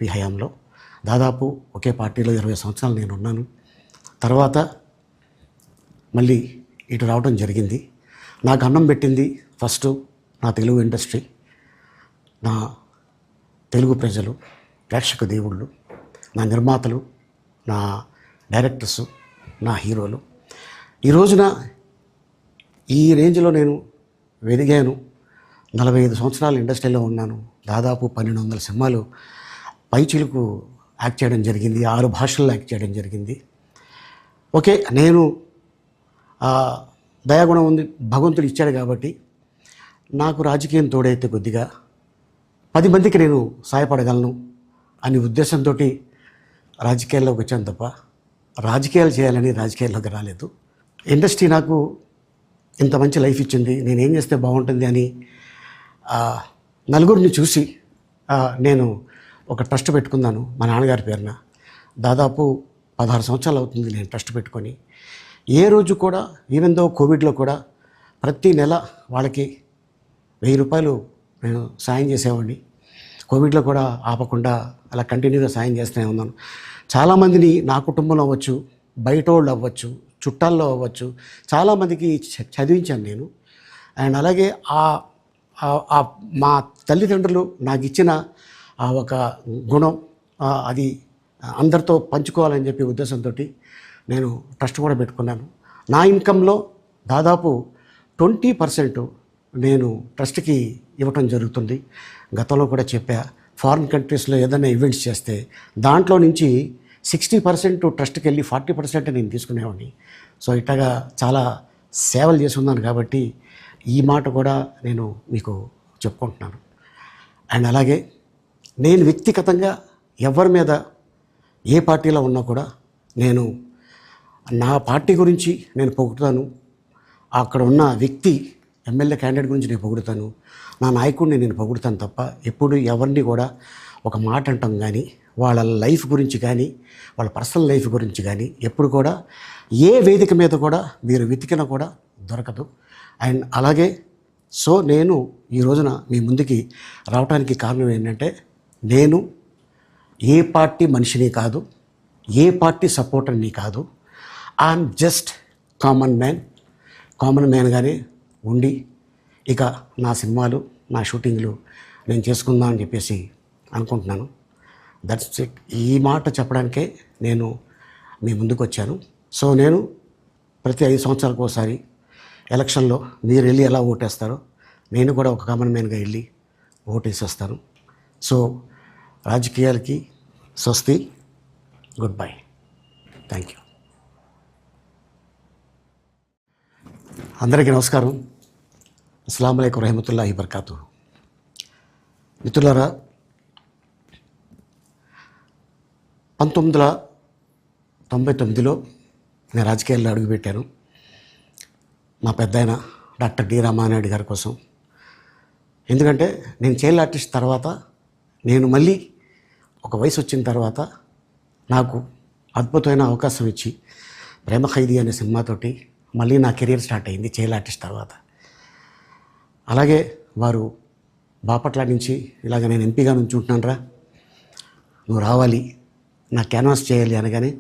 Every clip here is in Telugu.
ఈ హయాంలో దాదాపు ఒకే పార్టీలో 20 సంవత్సరాలు నేను ఉన్నాను. తర్వాత మళ్ళీ ఇటు రావడం జరిగింది. నాకు అన్నం పెట్టింది ఫస్ట్ నా తెలుగు ఇండస్ట్రీ, నా తెలుగు ప్రజలు, ప్రేక్షక దేవుళ్ళు, నా నిర్మాతలు, నా డైరెక్టర్సు, నా హీరోలు. ఈ రోజున ఈ రేంజ్లో నేను ఎదిగాను. 45 సంవత్సరాలు ఇండస్ట్రీలో ఉన్నాను. దాదాపు 1200 సినిమాలు పైచిలుకు యాక్ట్ చేయడం జరిగింది. 6 భాషల్లో యాక్ట్ చేయడం జరిగింది. ఓకే, నేను దయాగుణం ఉంది, భగవంతుడు ఇచ్చాడు కాబట్టి నాకు రాజకీయం తోడైతే కొద్దిగా 10 మందికి నేను సహాయపడగలను అనే ఉద్దేశంతో రాజకీయాల్లోకి వచ్చాను తప్ప రాజకీయాలు చేయాలని రాజకీయాల్లోకి రాలేదు. ఇండస్ట్రీ నాకు ఇంత మంచి లైఫ్ ఇచ్చింది, నేనేం చేస్తే బాగుంటుంది అని నలుగురిని చూసి నేను ఒక ట్రస్ట్ పెట్టుకున్నాను మా నాన్నగారి పేరున. దాదాపు 16 సంవత్సరాలు అవుతుంది నేను ట్రస్ట్ పెట్టుకొని. ఏ రోజు కూడా ఈవెన్ దో కోవిడ్లో కూడా ప్రతి నెల వాళ్ళకి 1000 రూపాయలు నేను సాయం చేసేవాడిని. కోవిడ్లో కూడా ఆపకుండా అలా కంటిన్యూగా సాయం చేస్తూనే ఉన్నాను. చాలామందిని నా కుటుంబంలో అవ్వచ్చు, బయట వాళ్ళు అవ్వచ్చు, చుట్టాల్లో అవ్వచ్చు, చాలామందికి చదివించాను నేను. అండ్ అలాగే మా తల్లిదండ్రులు నాకు ఇచ్చిన ఒక గుణం అది అందరితో పంచుకోవాలని చెప్పి ఉద్దేశంతో నేను ట్రస్ట్ కూడా పెట్టుకున్నాను. నా ఇన్కంలో దాదాపు 20% నేను ట్రస్ట్కి ఇవ్వటం జరుగుతుంది. గతంలో కూడా చెప్పా, ఫారిన్ కంట్రీస్లో ఏదైనా ఈవెంట్స్ చేస్తే దాంట్లో నుంచి 60% ట్రస్ట్కి వెళ్ళి 40% నేను తీసుకునేవాడిని. సో ఇట్లాగా చాలా సేవలు చేసి ఉన్నాను కాబట్టి ఈ మాట కూడా నేను మీకు చెప్పుకుంటున్నాను. అండ్ అలాగే నేను వ్యక్తిగతంగా ఎవరి మీద ఏ పార్టీలో ఉన్నా కూడా నేను నా పార్టీ గురించి నేను పొగుడుతాను, అక్కడ ఉన్న వ్యక్తి ఎమ్మెల్యే క్యాండిడేట్ గురించి నేను పొగుడుతాను, నా నాయకుడిని నేను పొగుడుతాను తప్ప ఎప్పుడు ఎవరిని కూడా ఒక మాట అంటాం కానీ వాళ్ళ లైఫ్ గురించి కానీ వాళ్ళ పర్సనల్ లైఫ్ గురించి కానీ ఎప్పుడు కూడా ఏ వేదిక మీద కూడా మీరు వెతికినా కూడా దొరకదు. అండ్ అలాగే సో నేను ఈ రోజున మీ ముందుకి రావడానికి కారణం ఏంటంటే నేను ఏ పార్టీ మనిషిని కాదు, ఏ పార్టీ సపోర్టర్ని కాదు. ఐఎమ్ జస్ట్ కామన్ మ్యాన్గానే ఉండి ఇక నా సినిమాలు నా షూటింగ్లు నేను చేసుకుందాం అని చెప్పేసి అనుకుంటున్నాను. That's it. ఈ మాట చెప్పడానికే నేను మీ ముందుకు వచ్చాను. సో నేను ప్రతి 5 సంవత్సరాలకు ఒకసారి ఎలక్షన్లో మీరు వెళ్ళి ఎలా ఓటేస్తారో నేను కూడా ఒక కామన్ మ్యాన్గా వెళ్ళి ఓటేసి వస్తాను. సో రాజకీయాలకి స్వస్తి, గుడ్ బై, థ్యాంక్ యూ. అందరికీ నమస్కారం. అస్సలాము అలైకుం రహమతుల్లాహి బర్కాతు. మిత్రులారా, 1999లో నేను రాజకీయాల్లో అడుగుపెట్టాను. మా పెద్దాయన డాక్టర్ డి రామానాయుడు గారి కోసం. ఎందుకంటే నేను చైల్డ్ ఆర్టిస్ట్ తర్వాత నేను మళ్ళీ ఒక వయసు వచ్చిన తర్వాత నాకు అద్భుతమైన అవకాశం ఇచ్చి ప్రేమ ఖైదీ అనే సినిమాతోటి మళ్ళీ నా కెరీర్ స్టార్ట్ అయింది చైల్డ్ ఆర్టిస్ట్ తర్వాత. అలాగే వారు బాపట్ల నుంచి ఇలాగ నేను ఎంపీగా నుంచుంటున్నాను రా, నువ్వు రావాలి, నా క్యాన్వాస్ చేయాలి అనగానే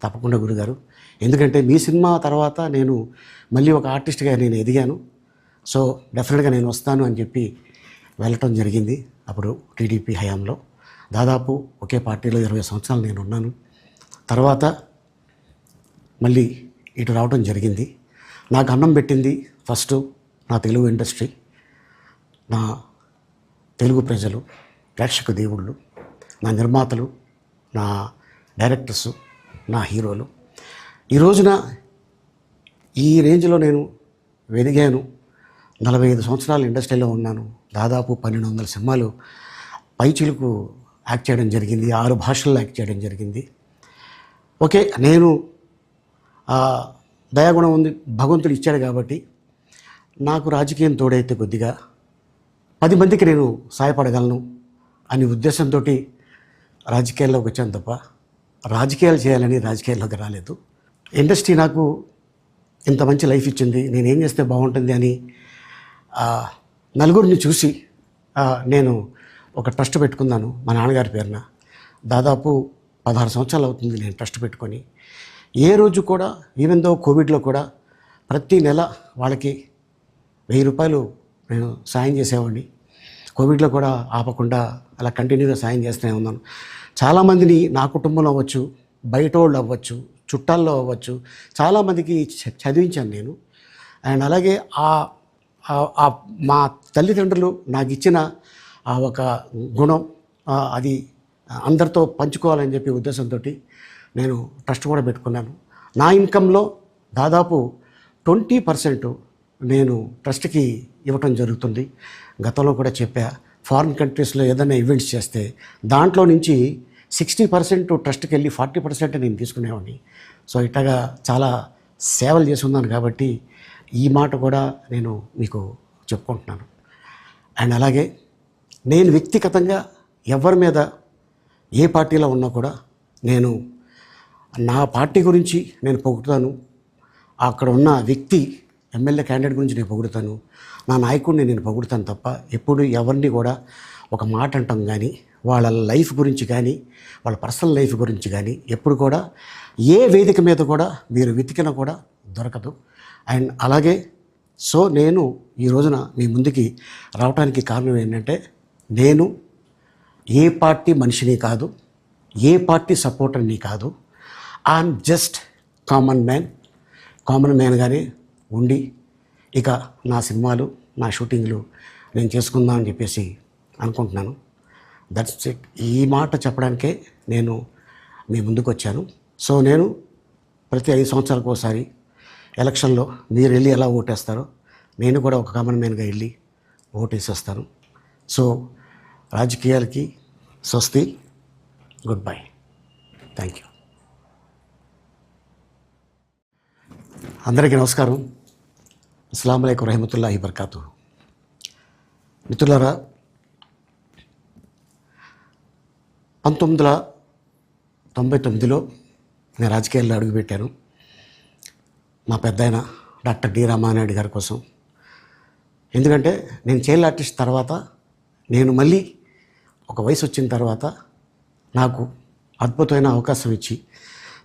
తప్పకుండా గురుగారు, ఎందుకంటే మీ సినిమా తర్వాత నేను మళ్ళీ ఒక ఆర్టిస్ట్గా నేను ఎదిగాను, సో డెఫినెట్గా నేను వస్తాను అని చెప్పి వెళ్ళటం జరిగింది. అప్పుడు టీడీపీ హయాంలో దాదాపు ఒకే పార్టీలో 20 సంవత్సరాలు నేను ఉన్నాను. తర్వాత మళ్ళీ ఇటు రావడం జరిగింది. నాకు అన్నం పెట్టింది ఫస్ట్ నా తెలుగు ఇండస్ట్రీ, నా తెలుగు ప్రజలు, ప్రేక్షక దేవుళ్ళు, నా నిర్మాతలు, నా డైరెక్టర్సు, నా హీరోలు. ఈ రోజున ఈ రేంజ్లో నేను ఎదిగాను. 45 సంవత్సరాలు ఇండస్ట్రీలో ఉన్నాను. దాదాపు 1200 సినిమాలు పైచిలుకు యాక్ట్ చేయడం జరిగింది. 6 భాషల్లో యాక్ట్ చేయడం జరిగింది. ఓకే, నేను దయాగుణం ఉంది, భగవంతుడు ఇచ్చాడు కాబట్టి నాకు రాజకీయం తోడైతే కొద్దిగా 10 మందికి నేను సహాయపడగలను అనే ఉద్దేశంతో రాజకీయాల్లోకి వచ్చాను తప్ప రాజకీయాలు చేయాలని రాజకీయాల్లోకి రాలేదు. ఇండస్ట్రీ నాకు ఇంత మంచి లైఫ్ ఇచ్చింది, నేనేం చేస్తే బాగుంటుంది అని నలుగురిని చూసి నేను ఒక ట్రస్ట్ పెట్టుకున్నాను మా నాన్నగారి పేరున. దాదాపు 16 సంవత్సరాలు అవుతుంది నేను ట్రస్ట్ పెట్టుకొని. ఏ రోజు కూడా ఈవెన్ దో కోవిడ్లో కూడా ప్రతి నెల వాళ్ళకి 1000 రూపాయలు నేను సాయం చేసేవాడిని. కోవిడ్లో కూడా ఆపకుండా అలా కంటిన్యూగా సాయం చేస్తూనే ఉన్నాను. చాలామందిని నా కుటుంబంలో అవ్వచ్చు, బయట వాళ్ళు అవ్వచ్చు, చుట్టాల్లో అవ్వచ్చు, చాలామందికి చదివించాను నేను. అండ్ అలాగే మా తల్లిదండ్రులు నాకు ఇచ్చిన ఆ ఒక గుణం అది అందరితో పంచుకోవాలని చెప్పి ఉద్దేశంతో నేను ట్రస్ట్ కూడా పెట్టుకున్నాను. నా ఇన్కంలో దాదాపు 20% నేను ట్రస్ట్కి ఇవ్వటం జరుగుతుంది. గతంలో కూడా చెప్పా, ఫారిన్ కంట్రీస్లో ఏదైనా ఈవెంట్స్ చేస్తే దాంట్లో నుంచి 60% ట్రస్ట్కి వెళ్ళి 40% నేను తీసుకునేవాడిని. సో ఇట్లాగా చాలా సేవలు చేసి ఉన్నాను కాబట్టి ఈ మాట కూడా నేను మీకు చెప్పుకుంటున్నాను. అండ్ అలాగే నేను వ్యక్తిగతంగా ఎవరి మీద ఏ పార్టీలో ఉన్నా కూడా నేను నా పార్టీ గురించి నేను పొగుడుతాను, అక్కడ ఉన్న వ్యక్తి ఎమ్మెల్యే క్యాండిడేట్ గురించి నేను పొగుడుతాను, నా నాయకుడిని నేను పొగుడుతాను తప్ప ఎప్పుడు ఎవరిని కూడా ఒక మాట అంటాం కానీ వాళ్ళ లైఫ్ గురించి కానీ వాళ్ళ పర్సనల్ లైఫ్ గురించి కానీ ఎప్పుడు కూడా ఏ వేదిక మీద కూడా మీరు వెతికినా కూడా దొరకదు. అండ్ అలాగే సో నేను ఈ రోజున మీ ముందుకి రావడానికి కారణం ఏంటంటే నేను ఏ పార్టీ మనిషిని కాదు, ఏ పార్టీ సపోర్టర్ని కాదు. ఐఎమ్ జస్ట్ కామన్ మ్యాన్గానే ఉండి ఇక నా సినిమాలు నా షూటింగ్లు నేను చేసుకుందామని చెప్పేసి అనుకుంటున్నాను. That's it. ఈ మాట చెప్పడానికే నేను మీ ముందుకు వచ్చాను. సో నేను ప్రతి 5 సంవత్సరాలకు ఒకసారి ఎలక్షన్లో మీరు వెళ్ళి ఎలా ఓటేస్తారో నేను కూడా ఒక కామన్ మ్యాన్గా వెళ్ళి ఓటేసేస్తాను. సో రాజకీయాలకి స్వస్తి, గుడ్ బై, థ్యాంక్ యూ. అందరికీ నమస్కారం. అస్సలాము అలైకుం రహమతుల్లాహి బర్కాతు. మిత్రులారా, 1999లో నేను రాజకీయాల్లో అడుగుపెట్టాను. మా పెద్దాయన డాక్టర్ డి రామానాయుడు గారి కోసం. ఎందుకంటే నేను చైల్డ్ ఆర్టిస్ట్ తర్వాత నేను మళ్ళీ ఒక వయసు వచ్చిన తర్వాత నాకు అద్భుతమైన అవకాశం ఇచ్చి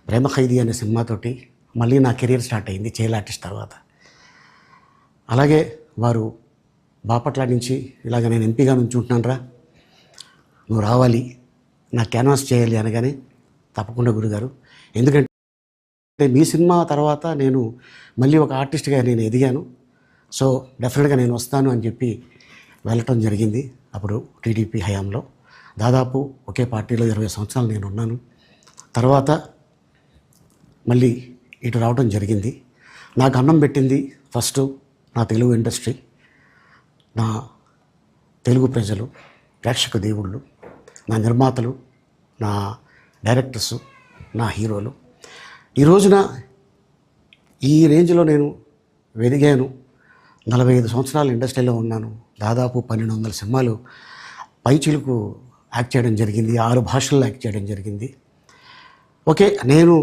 ప్రేమ ఖైదీ అనే సినిమాతోటి మళ్ళీ నా కెరీర్ స్టార్ట్ అయింది చైల్డ్ ఆర్టిస్ట్ తర్వాత. అలాగే వారు బాపట్ల నుంచి ఇలాగ నేను ఎంపీగా నుంచి ఉంటున్నాను, నువ్వు రావాలి, నా క్యాన్వాస్ చేయాలి అనగానే తప్పకుండా గురుగారు, ఎందుకంటే మీ సినిమా తర్వాత నేను మళ్ళీ ఒక ఆర్టిస్ట్గా నేను ఎదిగాను, సో డెఫినెట్గా నేను వస్తాను అని చెప్పి వెళ్ళటం జరిగింది. అప్పుడు టీడీపీ హయాంలో దాదాపు ఒకే పార్టీలో 20 సంవత్సరాలు నేను ఉన్నాను. తర్వాత మళ్ళీ ఇటు రావడం జరిగింది. నాకు అన్నం పెట్టింది ఫస్ట్ నా తెలుగు ఇండస్ట్రీ, నా తెలుగు ప్రజలు, ప్రేక్షక దేవుళ్ళు, నా నిర్మాతలు, నా డైరెక్టర్సు, నా హీరోలు. ఈ రోజున ఈ రేంజ్లో నేను ఎదిగాను. 45 సంవత్సరాలు ఇండస్ట్రీలో ఉన్నాను. దాదాపు 1200 సినిమాలు పైచిలుకు యాక్ట్ చేయడం జరిగింది, 6 భాషల్లో యాక్ట్ చేయడం జరిగింది. ఓకే, నేను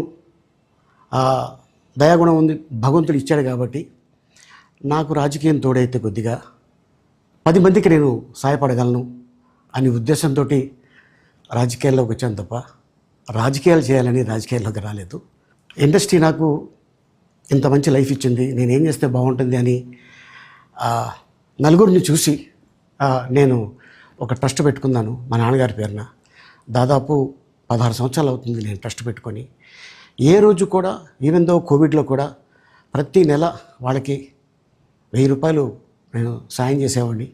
దయాగుణం ఉంది, భగవంతుడు ఇచ్చాడు కాబట్టి నాకు రాజకీయం తోడైతే కొద్దిగా 10 మందికి నేను సహాయపడగలను అనే ఉద్దేశంతో రాజకీయాల్లోకి వచ్చాను తప్ప రాజకీయాలు చేయాలని రాజకీయాల్లోకి రాలేదు. ఇండస్ట్రీ నాకు ఇంత మంచి లైఫ్ ఇచ్చింది, నేనేం చేస్తే బాగుంటుంది అని నలుగురిని చూసి నేను ఒక ట్రస్ట్ పెట్టుకున్నాను మా నాన్నగారి పేరున. దాదాపు 16 సంవత్సరాలు అవుతుంది నేను ట్రస్ట్ పెట్టుకొని. ఏ రోజు కూడా ఈవెన్ దో కోవిడ్లో కూడా ప్రతి నెల వాళ్ళకి 1000 రూపాయలు నేను సాయం చేసేవాడిని.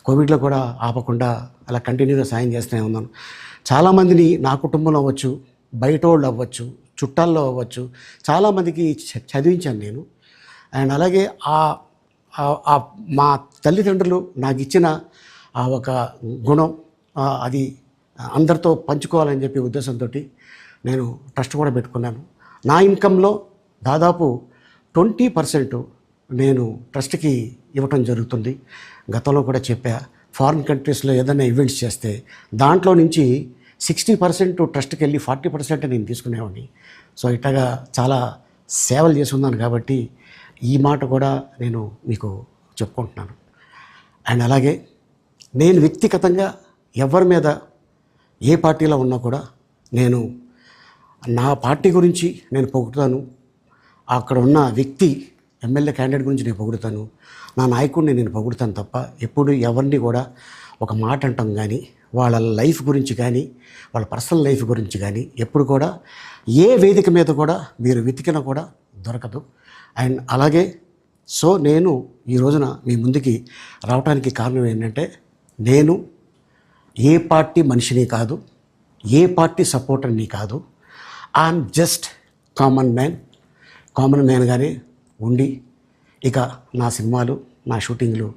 కోవిడ్లో కూడా ఆపకుండా అలా కంటిన్యూగా సాయం చేస్తూనే ఉన్నాను. చాలామందిని నా కుటుంబంలో అవ్వచ్చు, బయట వాళ్ళు అవ్వచ్చు, చుట్టాల్లో అవ్వచ్చు, చాలామందికి చదివించాను నేను. అండ్ అలాగే మా తల్లిదండ్రులు నాకు ఇచ్చిన ఆ ఒక గుణం అది అందరితో పంచుకోవాలని చెప్పి ఉద్దేశంతో నేను ట్రస్ట్ కూడా పెట్టుకున్నాను. నా ఇన్కంలో దాదాపు 20% నేను ట్రస్ట్కి ఇవ్వటం జరుగుతుంది. గతంలో కూడా చెప్పా, ఫారిన్ కంట్రీస్లో ఏదైనా ఈవెంట్స్ చేస్తే దాంట్లో నుంచి 60% ట్రస్ట్కి వెళ్ళి 40% నేను తీసుకునేవాడిని. సో ఇట్లాగా చాలా సేవలు చేసి ఉన్నాను కాబట్టి ఈ మాట కూడా నేను మీకు చెప్పుకుంటున్నాను. అండ్ అలాగే నేను వ్యక్తిగతంగా ఎవరి మీద ఏ పార్టీలో ఉన్నా కూడా నేను నా పార్టీ గురించి నేను పొగుడుతాను, అక్కడ ఉన్న వ్యక్తి ఎమ్మెల్యే క్యాండిడేట్ గురించి నేను పొగుడుతాను, నా నాయకుడిని నేను పొగుడుతాను తప్ప ఎప్పుడు ఎవరిని కూడా ఒక మాట అంటాం కానీ వాళ్ళ లైఫ్ గురించి కానీ వాళ్ళ పర్సనల్ లైఫ్ గురించి కానీ ఎప్పుడు కూడా ఏ వేదిక మీద కూడా మీరు వెతికినా కూడా దొరకదు. అండ్ అలాగే సో నేను ఈ రోజున మీ ముందుకి రావడానికి కారణం ఏంటంటే, నేను ఏ పార్టీ మనిషిని కాదు, ఏ పార్టీ సపోర్టర్ని కాదు. ఐఎమ్ జస్ట్ కామన్ మ్యాన్గానే ఉండి ఇక నా సినిమాలు నా షూటింగ్లు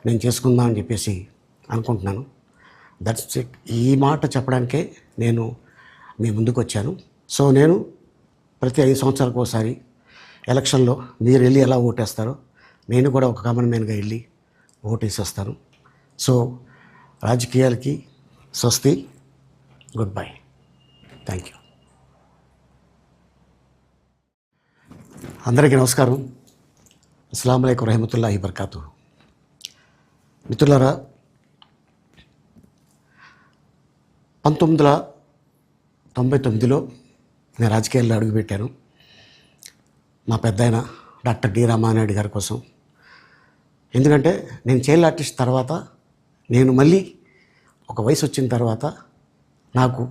నేను చేసుకుందామని చెప్పేసి అనుకుంటున్నాను. That's it. ఈ మాట చెప్పడానికే నేను మీ ముందుకు వచ్చాను. సో నేను ప్రతి 5 సంవత్సరాలకు ఒకసారి ఎలక్షన్లో మీరు వెళ్ళి ఎలా ఓటేస్తారో నేను కూడా ఒక కామన్ మ్యాన్గా వెళ్ళి ఓటేసి వస్తాను. సో రాజకీయాలకి స్వస్తి, గుడ్ బై, థ్యాంక్ యూ. అందరికీ నమస్కారం. అస్సలాము అలైకుం రహమతుల్లాహి బర్కాతు. మిత్రులారా, 1999లో నేను రాజకీయాల్లో అడుగుపెట్టాను. మా పెద్దాయన డాక్టర్ డి రామానాయుడు గారి కోసం. ఎందుకంటే నేను చైల్డ్ ఆర్టిస్ట్ తర్వాత నేను మళ్ళీ ఒక వయసు వచ్చిన తర్వాత నాకు